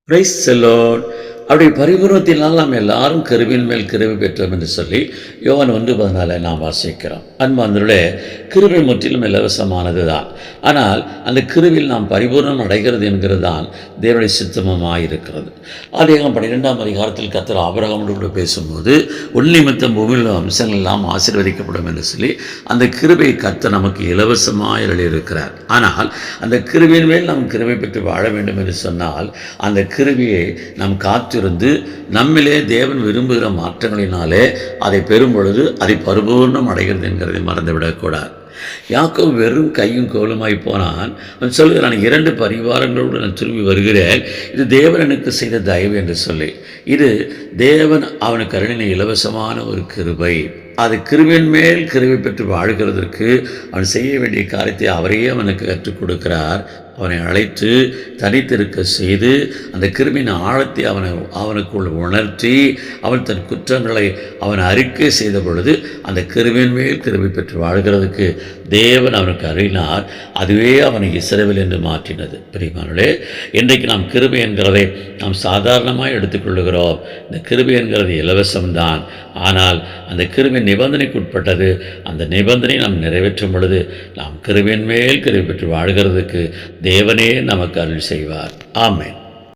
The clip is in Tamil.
Praise the Lord. அப்படி பரிபூரணத்தினால் நாம் எல்லாரும் கிருபையின் மேல் கிருபை பெற்றோம் என்று சொல்லி யோவான் 1:14 நாம் வாசிக்கிறோம். அன்பார்ந்தவர்களே, கிருபை முற்றிலும் இலவசமானது தான். ஆனால் அந்த கிருபையில் நாம் பரிபூரணம் அடைகிறது என்கிறது தான் தேவனுடைய சித்தமாக இருக்கிறது. ஆதியாகமம் 12ஆம் அதிகாரத்தில் கர்த்தர் ஆபிரகாமோடு கூட பேசும்போது உன் நிமித்தம் பூமியில் அம்சங்கள் எல்லாம் ஆசீர்வதிக்கப்படும் என்று சொல்லி அந்த கிருபை கர்த்தர் நமக்கு இலவசமாக எழுதியிருக்கிறார். ஆனால் அந்த கிருபையின் மேல் நாம் கிருபை பெற்று வாழ வேண்டும் என்று சொன்னால் அந்த கிருபையை நாம் காத்திருந்து நம்மிலே தேவன் விரும்புகிற மாற்றங்களினாலே அதை பெறும் பொழுது அதை பரிபூர்ணம் அடைகிறது என்கிறதை மறந்துவிடக்கூடாது. யாக்கோபு வெறும் கையும் கோலுமாய் போனான். அவன் சொல்கிறான், 2 பரிவாரங்களோடு நான் திரும்பி வருகிறேன், இது தேவன் எனக்கு செய்த தயவு என்று சொல்லி. இது தேவன் அவனுக்கு அருளின இலவசமான ஒரு கிருபை. அது கிருபையின் மேல் கிருபை பெற்று வாழ்கிறதற்கு அவன் செய்ய வேண்டிய காரியத்தை அவரையே அவனுக்கு கற்றுக் கொடுக்கிறார். அவனை அழைத்து தனித்திருக்க செய்து அந்த கிருபின் ஆழத்தை அவனுக்குள் உணர்த்தி அவன் தன் குற்றங்களை அவன் அறிக்கை செய்த பொழுது அந்த கிருபின் மேல் கிருபை பெற்று வாழ்கிறதுக்கு தேவன் அவனுக்கு அருளினார். அதுவே அவனை இஸ்ரவேல் என்று மாற்றினது. பிரியமானவர்களே, இன்றைக்கு நாம் கிருபை என்கிறதை நாம் சாதாரணமாக எடுத்துக்கொள்ளுகிறோம். இந்த கிருபை என்கிறது இலவசம்தான். ஆனால் அந்த கிருபை நிபந்தனைக்கு உட்பட்டது. அந்த நிபந்தனை நாம் நிறைவேற்றும் பொழுது நாம் கிருபையின் மேல் கிருபை பெற்று வாழ்கிறதுக்கு தேவனே நமக்கு அருள் செய்வார். ஆமென்.